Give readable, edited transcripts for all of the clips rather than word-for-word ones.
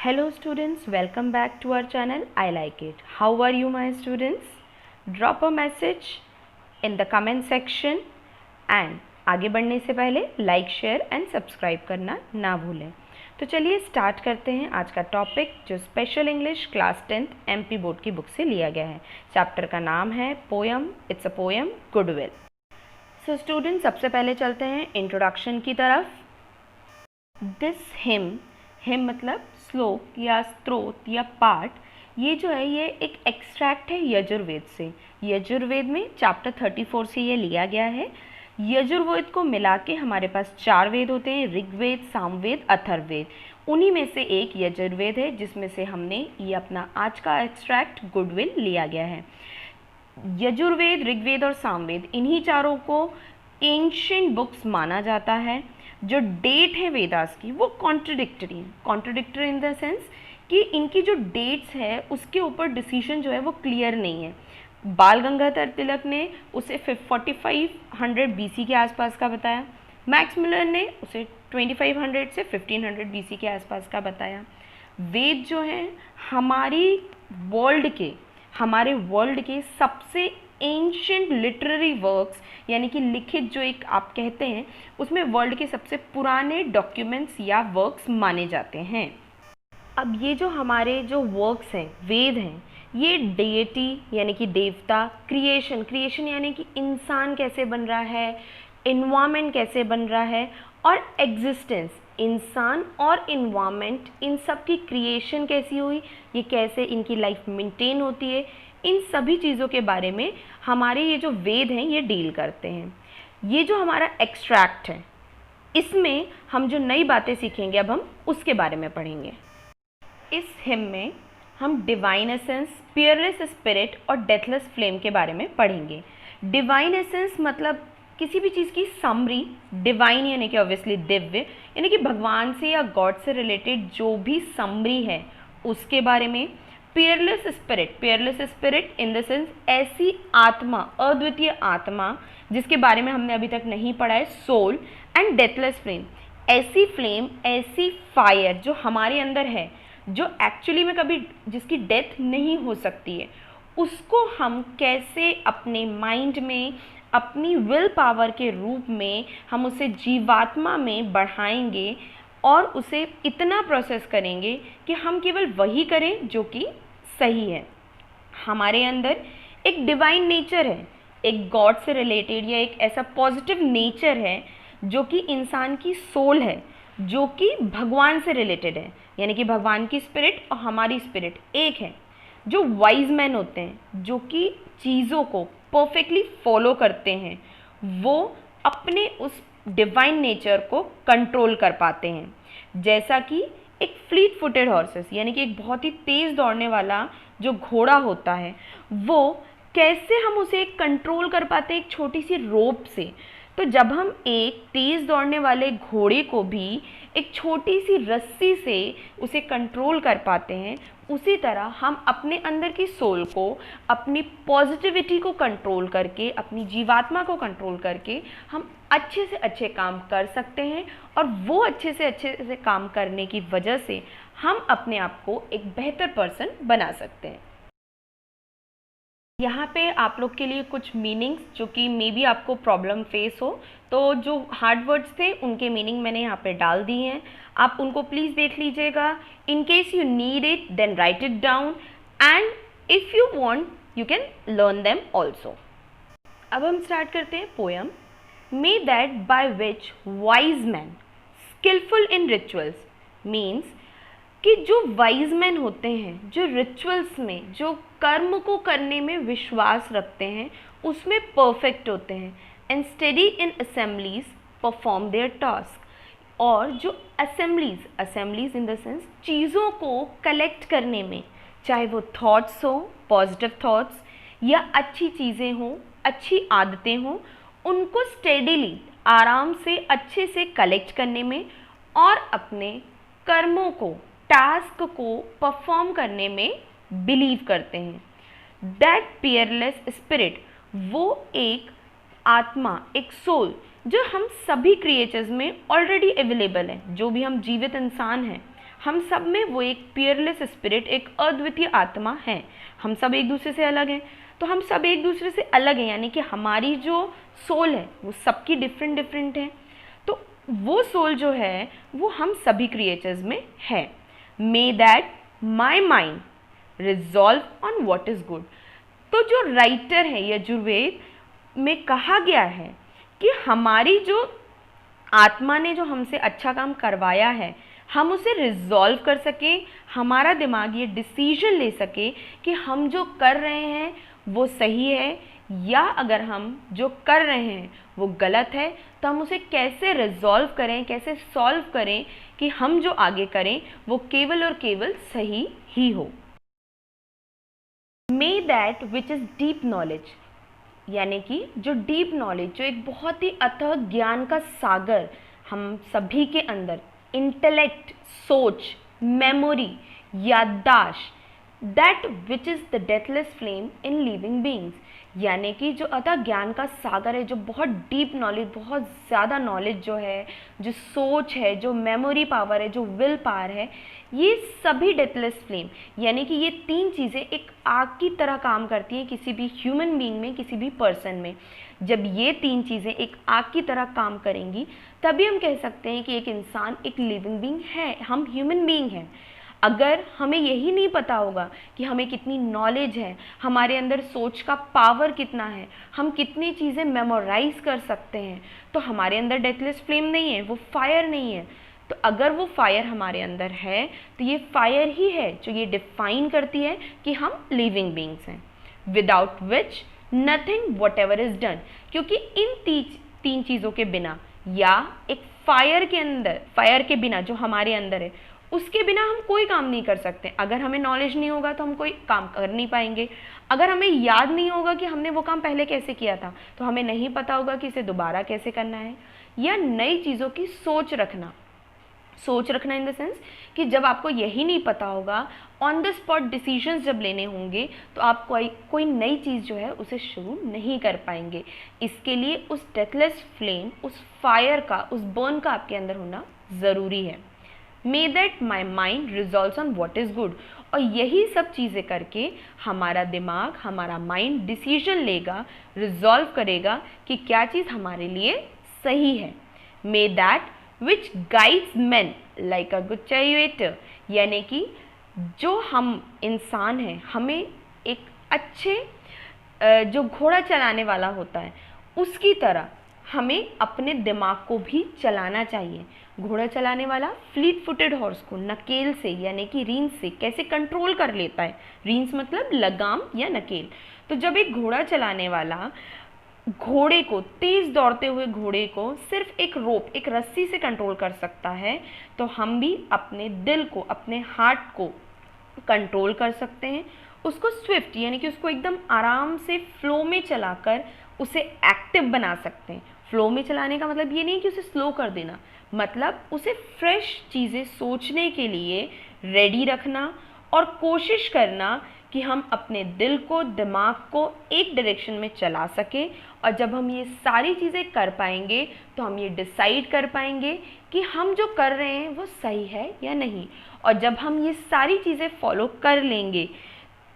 Hello students, welcome back to our channel. I like it. How are you my students? Drop a message in the comment section and आगे बढ़ने से पहले like share and subscribe करना ना भूलें। तो चलिए स्टार्ट करते हैं आज का टॉपिक जो special English class 10th MP board की बुक से लिया गया है। चैप्टर का नाम है poem. It's a poem goodwill. So students सबसे पहले चलते हैं इंट्रोडक्शन की तरफ। दिस हिम मतलब श्लोक या स्तोत्र या पाठ, ये जो है ये एक एक्सट्रैक्ट है यजुर्वेद से। यजुर्वेद में चैप्टर 34 से ये लिया गया है। यजुर्वेद को मिला के हमारे पास 4 वेद होते हैं, ऋग्वेद, सामवेद, अथर्ववेद। उन्हीं में से एक यजुर्वेद है जिसमें से हमने ये अपना आज का एक्सट्रैक्ट गुडविल लिया गया है। यजुर्वेद, ऋग्वेद और सामवेद इन्हीं चारों को एंशिएंट बुक्स माना जाता है। जो डेट है वेदास की वो कॉन्ट्रडिक्टरी है। कॉन्ट्रडिक्टरी इन द सेंस कि इनकी जो डेट्स है उसके ऊपर डिसीजन जो है वो क्लियर नहीं है। बाल गंगाधर तिलक ने उसे 4500 बीसी के आसपास का बताया। मैक्स मुलर ने उसे 2500 से 1500 बीसी के आसपास का बताया। वेद जो हैं हमारे वर्ल्ड के सबसे एंशिएंट लिटरेरी वर्क्स, यानी कि लिखित जो एक आप कहते हैं, उसमें वर्ल्ड के सबसे पुराने डॉक्यूमेंट्स या वर्क्स माने जाते हैं। अब ये जो हमारे जो वर्क्स हैं, वेद हैं, ये डेटी यानी कि देवता, क्रिएशन यानी कि इंसान कैसे बन रहा है, इन्वायरमेंट कैसे बन रहा है, और एग्जिस्टेंस, इंसान और इन्वायरमेंट, इन सब की क्रिएशन कैसी हुई, ये कैसे इनकी लाइफ मेंटेन होती है, इन सभी चीज़ों के बारे में हमारे ये जो वेद हैं ये डील करते हैं। ये जो हमारा एक्सट्रैक्ट है इसमें हम जो नई बातें सीखेंगे अब हम उसके बारे में पढ़ेंगे। इस हिम में हम डिवाइन एसेंस, पियरलेस स्पिरिट और डेथलेस फ्लेम के बारे में पढ़ेंगे। डिवाइन एसेंस मतलब किसी भी चीज़ की समरी, डिवाइन यानी कि ऑब्वियसली दिव्य, यानी कि भगवान से या गॉड से रिलेटेड जो भी समरी है उसके बारे में। Peerless spirit in the sense ऐसी आत्मा, अद्वितीय आत्मा जिसके बारे में हमने अभी तक नहीं पढ़ा है, सोल। एंड डेथलेस फ्लेम, ऐसी फ्लेम, ऐसी फायर जो हमारे अंदर है, जो एक्चुअली में कभी जिसकी डेथ नहीं हो सकती है, उसको हम कैसे अपने माइंड में, अपनी विल पावर के रूप में हम उसे जीवात्मा में बढ़ाएंगे और उसे इतना प्रोसेस करेंगे कि हम केवल वही करें जो कि सही है। हमारे अंदर एक डिवाइन नेचर है, एक गॉड से रिलेटेड या एक ऐसा पॉजिटिव नेचर है जो कि इंसान की सोल है, जो कि भगवान से रिलेटेड है, यानी कि भगवान की स्पिरिट और हमारी स्पिरिट एक है। जो वाइज मैन होते हैं, जो कि चीज़ों को परफेक्टली फॉलो करते हैं, वो अपने उस डिवाइन नेचर को कंट्रोल कर पाते हैं। जैसा कि एक फ्लीट फुटेड हॉर्सेस, यानी कि एक बहुत ही तेज़ दौड़ने वाला जो घोड़ा होता है, वो कैसे हम उसे कंट्रोल कर पाते हैं एक छोटी सी रोप से। तो जब हम एक तेज़ दौड़ने वाले घोड़े को भी एक छोटी सी रस्सी से उसे कंट्रोल कर पाते हैं, उसी तरह हम अपने अंदर की सोल को, अपनी पॉजिटिविटी को कंट्रोल करके, अपनी जीवात्मा को कंट्रोल करके हम अच्छे से अच्छे काम कर सकते हैं। और वो अच्छे से काम करने की वजह से हम अपने आप को एक बेहतर पर्सन बना सकते हैं। यहाँ पे आप लोग के लिए कुछ मीनिंग्स जो कि मे बी आपको प्रॉब्लम फेस हो, तो जो हार्ड वर्ड्स थे उनके मीनिंग मैंने यहाँ पे डाल दिए हैं, आप उनको प्लीज़ देख लीजिएगा। In case you need it then write it down and if you want you can learn them also. अब हम स्टार्ट करते हैं poem. May that by which wise man skillful in rituals, means कि जो wise man होते हैं, जो rituals में, जो कर्म को करने में विश्वास रखते हैं, उसमें परफेक्ट होते हैं। And study in assemblies perform there task, और जो असेंबलीज इन द सेंस चीज़ों को कलेक्ट करने में, चाहे वो थॉट्स हो, पॉजिटिव थॉट्स, या अच्छी चीज़ें हों, अच्छी आदतें हों, उनको स्टेडीली, आराम से, अच्छे से कलेक्ट करने में और अपने कर्मों को, टास्क को परफॉर्म करने में बिलीव करते हैं। दैट पियरलेस स्पिरिट, वो एक आत्मा, एक सोल जो हम सभी क्रिएचर्स में ऑलरेडी अवेलेबल है। जो भी हम जीवित इंसान हैं, हम सब में वो एक पियरलेस स्पिरिट, एक अद्वितीय आत्मा है। हम सब एक दूसरे से अलग हैं, तो हम सब एक दूसरे से अलग हैं, यानी कि हमारी जो सोल है वो सबकी डिफरेंट डिफरेंट है। तो वो सोल जो है वो हम सभी क्रिएचर्स में है। May that my mind resolve on what is good. तो जो राइटर है यजुर्वेद में कहा गया है कि हमारी जो आत्मा ने जो हमसे अच्छा काम करवाया है, हम उसे रिजॉल्व कर सके, हमारा दिमाग ये डिसीजन ले सके कि हम जो कर रहे हैं वो सही है, या अगर हम जो कर रहे हैं वो गलत है, तो हम उसे कैसे रिजॉल्व करें, कैसे सॉल्व करें कि हम जो आगे करें वो केवल और केवल सही ही हो। May that which is deep knowledge, यानी कि जो डीप नॉलेज, जो एक बहुत ही अथाह ज्ञान का सागर हम सभी के अंदर, इंटेलेक्ट, सोच, मेमोरी, याददाश्त, that which is the deathless flame in living beings, यानी कि जो अथाह ज्ञान का सागर है, जो बहुत डीप नॉलेज, बहुत ज़्यादा नॉलेज जो है, जो सोच है, जो मेमोरी पावर है, जो विल पावर है, ये सभी डेथलेस फ्लेम, यानी कि ये तीन चीज़ें एक आग की तरह काम करती हैं किसी भी ह्यूमन बीइंग में, किसी भी पर्सन में। जब ये तीन चीज़ें एक आग की तरह काम करेंगी तभी हम कह सकते हैं कि एक इंसान एक लिविंग बीइंग है, हम ह्यूमन बीइंग हैं। अगर हमें यही नहीं पता होगा कि हमें कितनी नॉलेज है, हमारे अंदर सोच का पावर कितना है, हम कितनी चीज़ें मेमोराइज कर सकते हैं, तो हमारे अंदर डेथलेस फ्लेम नहीं है, वो फायर नहीं है। तो अगर वो फायर हमारे अंदर है तो ये फायर ही है जो ये डिफाइन करती है कि हम लिविंग बीइंग्स हैं, without which nothing what ever is done. क्योंकि इन तीन चीज़ों के बिना, या एक फायर के अंदर, फायर के बिना जो हमारे अंदर है उसके बिना हम कोई काम नहीं कर सकते। अगर हमें नॉलेज नहीं होगा तो हम कोई काम कर नहीं पाएंगे। अगर हमें याद नहीं होगा कि हमने वो काम पहले कैसे किया था तो हमें नहीं पता होगा कि इसे दोबारा कैसे करना है। या नई चीज़ों की सोच रखना इन द सेंस कि जब आपको यही नहीं पता होगा, ऑन द स्पॉट डिसीजंस जब लेने होंगे तो आप कोई नई चीज़ जो है उसे शुरू नहीं कर पाएंगे। इसके लिए उस डेथलेस फ्लेम, उस फायर का, उस बर्न का आपके अंदर होना ज़रूरी है। May that my mind resolves on what is good. और यही सब चीज़ें करके हमारा दिमाग, हमारा माइंड डिसीजन लेगा, रिजॉल्व करेगा कि क्या चीज़ हमारे लिए सही है। May that which guides man like a good charioteer, यानी कि जो हम इंसान हैं, हमें एक अच्छे जो घोड़ा चलाने वाला होता है उसकी तरह हमें अपने दिमाग को भी चलाना चाहिए। घोड़ा चलाने वाला फ्लीट फुटेड हॉर्स को नकेल से, यानी कि रींस से कैसे कंट्रोल कर लेता है। रींस मतलब लगाम या नकेल। तो जब एक घोड़ा चलाने वाला घोड़े को, तेज दौड़ते हुए घोड़े को सिर्फ एक रोप, एक रस्सी से कंट्रोल कर सकता है, तो हम भी अपने दिल को, अपने हार्ट को कंट्रोल कर सकते हैं। उसको स्विफ्ट, यानी कि उसको एकदम आराम से फ्लो में चलाकर उसे एक्टिव बना सकते हैं। फ्लो में चलाने का मतलब ये नहीं कि उसे स्लो कर देना, मतलब उसे फ्रेश चीज़ें सोचने के लिए रेडी रखना और कोशिश करना कि हम अपने दिल को, दिमाग को एक डायरेक्शन में चला सकें। और जब हम ये सारी चीज़ें कर पाएंगे तो हम ये डिसाइड कर पाएंगे कि हम जो कर रहे हैं वो सही है या नहीं। और जब हम ये सारी चीज़ें फॉलो कर लेंगे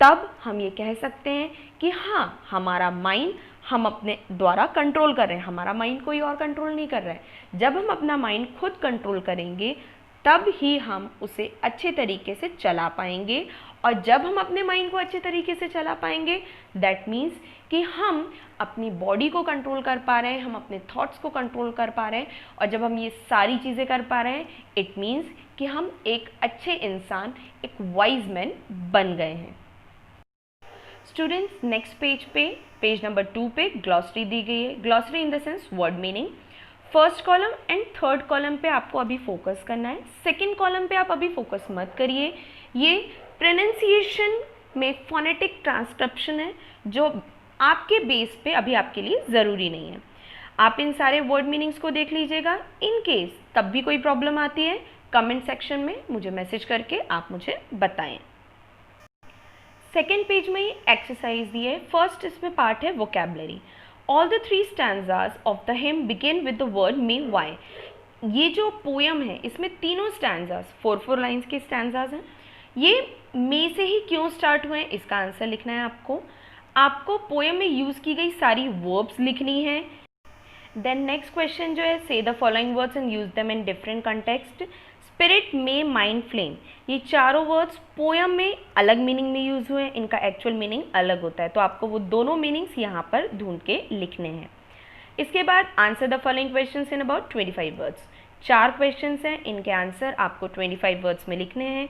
तब हम ये कह सकते हैं कि हाँ, हमारा माइंड हम अपने द्वारा कंट्रोल कर रहे हैं, हमारा माइंड कोई और कंट्रोल नहीं कर रहा है। जब हम अपना माइंड खुद कंट्रोल करेंगे तब ही हम उसे अच्छे तरीके से चला पाएंगे। और जब हम अपने माइंड को अच्छे तरीके से चला पाएंगे, दैट मीन्स कि हम अपनी बॉडी को कंट्रोल कर पा रहे हैं, हम अपने थॉट्स को कंट्रोल कर पा रहे हैं। और जब हम ये सारी चीज़ें कर पा रहे हैं, इट मीन्स कि हम एक अच्छे इंसान, एक वाइज मैन बन गए हैं। स्टूडेंट्स, नेक्स्ट पेज पे, पेज नंबर 2 पे ग्लॉसरी दी गई है। Glossary in the sense word meaning. First column and third column पे आपको अभी फोकस करना है, सेकंड कॉलम पे आप अभी फोकस मत करिए। ये प्रोनाउंसिएशन में फोनेटिक ट्रांसक्रिप्शन है जो आपके बेस पे अभी आपके लिए ज़रूरी नहीं है। आप इन सारे वर्ड मीनिंग्स को देख लीजिएगा। इन केस तब भी कोई प्रॉब्लम आती है, कमेंट सेक्शन में मुझे मैसेज करके आप मुझे बताएं। सेकेंड पेज में एक्सरसाइज दी है। फर्स्ट इसमें पार्ट है vocabulary. All the 3 stanzas of the hymn begin with the word may why. ये जो पोयम है इसमें तीनों स्टैंजाज 4 लाइंस के स्टैंजाज हैं। ये मे से ही क्यों स्टार्ट हुए हैं इसका आंसर लिखना है आपको पोयम में यूज़ की गई सारी वर्ब्स लिखनी है। देन नेक्स्ट क्वेश्चन जो है, से the following words and use them in different context. Spirit में माइंड फ्लेम, ये चारों वर्ड्स पोयम में अलग मीनिंग में यूज़ हुए हैं, इनका एक्चुअल मीनिंग अलग होता है, तो आपको वो दोनों मीनिंग्स यहाँ पर ढूंढ के लिखने हैं। इसके बाद answer the following questions in about 25 words. 4 questions हैं, इनके आंसर आपको 25 वर्ड्स में लिखने हैं।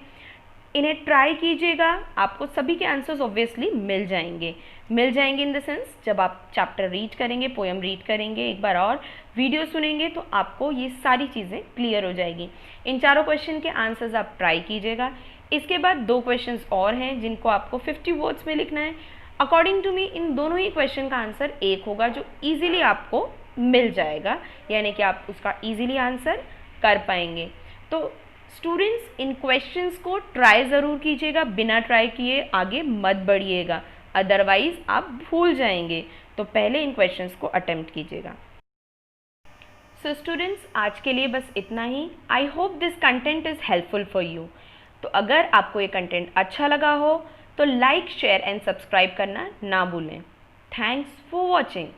इन्हें ट्राई कीजिएगा, आपको सभी के आंसर्स ऑब्वियसली मिल जाएंगे इन द सेंस जब आप चैप्टर रीड करेंगे, पोएम रीड करेंगे, एक बार और वीडियो सुनेंगे तो आपको ये सारी चीज़ें क्लियर हो जाएगी। इन चारों क्वेश्चन के आंसर्स आप ट्राई कीजिएगा। इसके बाद 2 क्वेश्चंस और हैं जिनको आपको 50 वर्ड्स में लिखना है। अकॉर्डिंग टू मी इन दोनों ही क्वेश्चन का आंसर एक होगा जो ईजिली आपको मिल जाएगा, यानी कि आप उसका ईजिली आंसर कर पाएंगे। तो स्टूडेंट्स इन क्वेश्चंस को ट्राई ज़रूर कीजिएगा, बिना ट्राई किए आगे मत बढ़िएगा, अदरवाइज आप भूल जाएंगे। तो पहले इन क्वेश्चंस को अटेम्प्ट कीजिएगा। सो स्टूडेंट्स आज के लिए बस इतना ही। I hope this content is helpful for you. तो अगर आपको ये कंटेंट अच्छा लगा हो तो लाइक, शेयर एंड सब्सक्राइब करना ना भूलें। Thanks for watching.